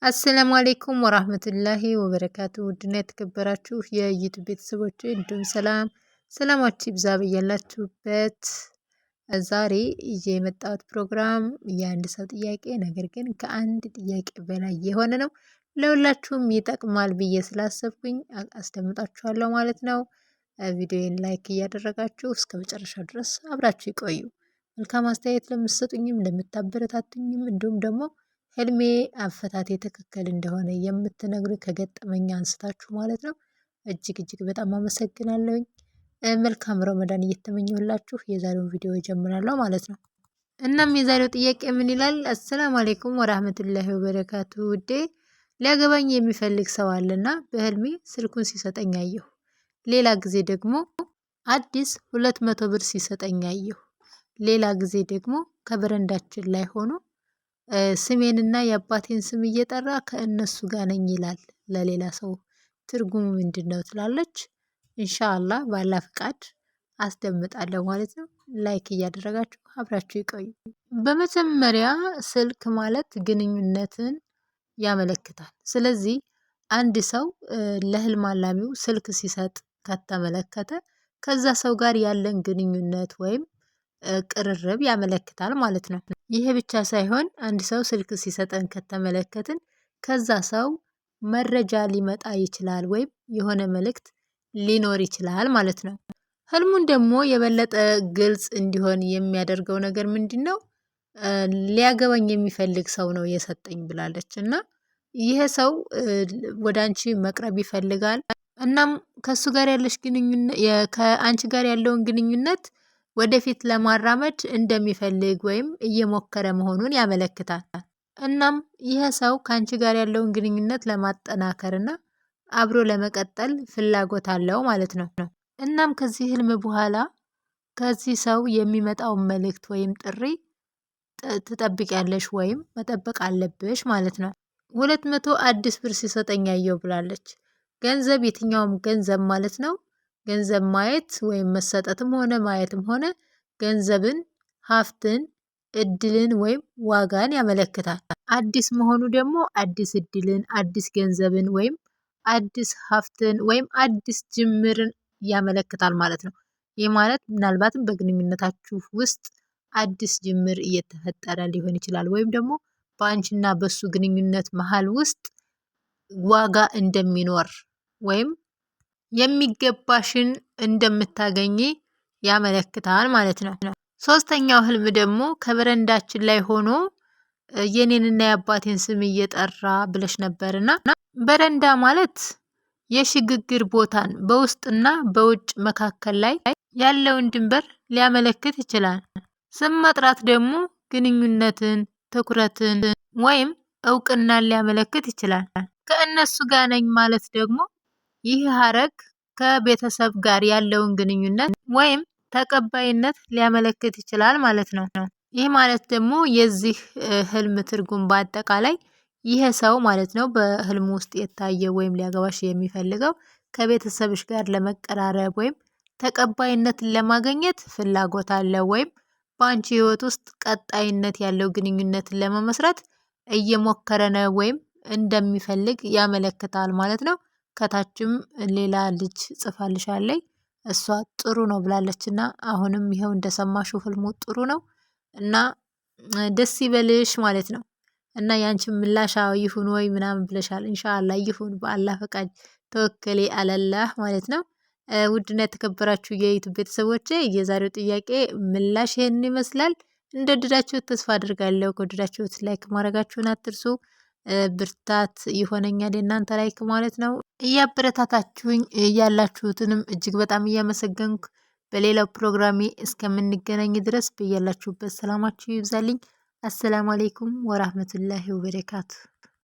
አሰላሙ አሌይኩም ወራህመቱላሂ ወበረካቱ። ውድና የተከበራችሁ የዩቱብ ቤተሰቦች እንዲሁም ሰላማችሁ ይብዛ በያላችሁበት። ዛሬ ይዤ የመጣሁት ፕሮግራም የአንድ ሰው ጥያቄ ነገር ግን ከአንድ ጥያቄ በላይ የሆነ ነው። ለሁላችሁም ይጠቅማል ብዬ ስላሰብኩኝ አስደምጣችኋለሁ ማለት ነው። ቪዲዮን ላይክ እያደረጋችሁ እስከ መጨረሻው ድረስ አብራችሁ ይቆዩ። መልካም አስተያየት ለምትሰጡኝም ለምታበረታቱኝም እንዲሁም ደግሞ ህልሜ አፈታቴ ትክክል እንደሆነ የምትነግሩ ከገጠመኝ አንስታችሁ ማለት ነው እጅግ በጣም አመሰግናለሁኝ። መልካም ረመዳን እየተመኘሁላችሁ የዛሬውን ቪዲዮ እጀምራለሁ ማለት ነው። እናም የዛሬው ጥያቄ ምን ይላል? አሰላሙ አሌይኩም ወራህመቱላሂ ወበረካቱ። ውዴ ሊያገባኝ የሚፈልግ ሰው አለና በህልሜ ስልኩን ሲሰጠኝ አየሁ። ሌላ ጊዜ ደግሞ አዲስ 200 ብር ሲሰጠኝ አየሁ። ሌላ ጊዜ ደግሞ ከበረንዳችን ላይ ሆኖ ስሜንና የአባቴን ስም እየጠራ ከእነሱ ጋር ነኝ ይላል። ለሌላ ሰው ትርጉሙ ምንድነው ትላለች? ኢንሻአላህ ባላ ፍቃድ አስደምጣለሁ ማለት ነው። ላይክ እያደረጋችሁ አብራችሁ ይቆዩ። በመጀመሪያ ስልክ ማለት ግንኙነትን ያመለክታል። ስለዚህ አንድ ሰው ለህልም አላሚው ስልክ ሲሰጥ ከተመለከተ ከዛ ሰው ጋር ያለን ግንኙነት ወይም ቅርርብ ያመለክታል ማለት ነው። ይሄ ብቻ ሳይሆን አንድ ሰው ስልክ ሲሰጠን ከተመለከትን ከዛ ሰው መረጃ ሊመጣ ይችላል ወይም የሆነ መልእክት ሊኖር ይችላል ማለት ነው። ህልሙን ደግሞ የበለጠ ግልጽ እንዲሆን የሚያደርገው ነገር ምንድነው? ሊያገባኝ የሚፈልግ ሰው ነው የሰጠኝ ብላለች እና ይሄ ሰው ወደ አንቺ መቅረብ ይፈልጋል። እናም ከሱ ጋር ያለሽ ግንኙነት ከአንቺ ጋር ያለውን ግንኙነት ወደፊት ለማራመድ እንደሚፈልግ ወይም እየሞከረ መሆኑን ያመለክታል። እናም ይህ ሰው ከአንቺ ጋር ያለውን ግንኙነት ለማጠናከርና አብሮ ለመቀጠል ፍላጎት አለው ማለት ነው። እናም ከዚህ ህልም በኋላ ከዚህ ሰው የሚመጣውን መልእክት ወይም ጥሪ ትጠብቂያለሽ ወይም መጠበቅ አለብሽ ማለት ነው። 200 አዲስ ብር ሲሰጠኝ አየሁ ብላለች። ገንዘብ የትኛውም ገንዘብ ማለት ነው። ገንዘብ ማየት ወይም መሰጠትም ሆነ ማየትም ሆነ ገንዘብን፣ ሀብትን፣ እድልን ወይም ዋጋን ያመለክታል። አዲስ መሆኑ ደግሞ አዲስ እድልን፣ አዲስ ገንዘብን ወይም አዲስ ሀብትን ወይም አዲስ ጅምርን ያመለክታል ማለት ነው። ይህ ማለት ምናልባትም በግንኙነታችሁ ውስጥ አዲስ ጅምር እየተፈጠረ ሊሆን ይችላል ወይም ደግሞ በአንቺና በሱ ግንኙነት መሀል ውስጥ ዋጋ እንደሚኖር ወይም የሚገባሽን እንደምታገኚ ያመለክታል ማለት ነው። ሶስተኛው ህልም ደግሞ ከበረንዳችን ላይ ሆኖ የኔንና የአባቴን ስም እየጠራ ብለሽ ነበርና በረንዳ ማለት የሽግግር ቦታን በውስጥና በውጭ መካከል ላይ ያለውን ድንበር ሊያመለክት ይችላል። ስም መጥራት ደግሞ ግንኙነትን፣ ትኩረትን ወይም እውቅናን ሊያመለክት ይችላል። ከእነሱ ጋር ነኝ ማለት ደግሞ ይህ ሀረግ ከቤተሰብ ጋር ያለውን ግንኙነት ወይም ተቀባይነት ሊያመለክት ይችላል ማለት ነው። ይህ ማለት ደግሞ የዚህ ህልም ትርጉም በአጠቃላይ ይሄ ሰው ማለት ነው በህልም ውስጥ የታየ ወይም ሊያገባሽ የሚፈልገው ከቤተሰብሽ ጋር ለመቀራረብ ወይም ተቀባይነትን ለማግኘት ፍላጎት አለ ወይም በአንቺ ህይወት ውስጥ ቀጣይነት ያለው ግንኙነትን ለመመስረት እየሞከረ ነው ወይም እንደሚፈልግ ያመለክታል ማለት ነው። ከታችም ሌላ ልጅ ጽፋልሻለች። እሷ ጥሩ ነው ብላለችና አሁንም ይኸው እንደሰማሽው ህልሙ ጥሩ ነው እና ደስ ይበልሽ ማለት ነው። እና ያንቺን ምላሽ ይሁን ወይ ምናምን ብለሻል። ኢንሻአላህ ይሁን በአላህ ፈቃድ ተወከሌ አለላህ ማለት ነው። ውድና የተከበራችሁ የዩቲዩብ ቤተሰቦቼ የዛሬው ጥያቄ ምላሽ ይሄን ይመስላል። እንደወደዳችሁት ተስፋ አድርጋለሁ። ከወደዳችሁት ላይክ ማድረጋችሁን አትርሱ። ብርታት ይሆነኛል የእናንተ ላይክ ማለት ነው። እያበረታታችሁኝ ያላችሁትንም እጅግ በጣም እያመሰገንኩ በሌላው ፕሮግራሜ እስከምንገናኝ ድረስ በያላችሁበት ሰላማችሁ ይብዛልኝ። አሰላሙ አሌይኩም ወራህመቱላሂ ወበረካቱ።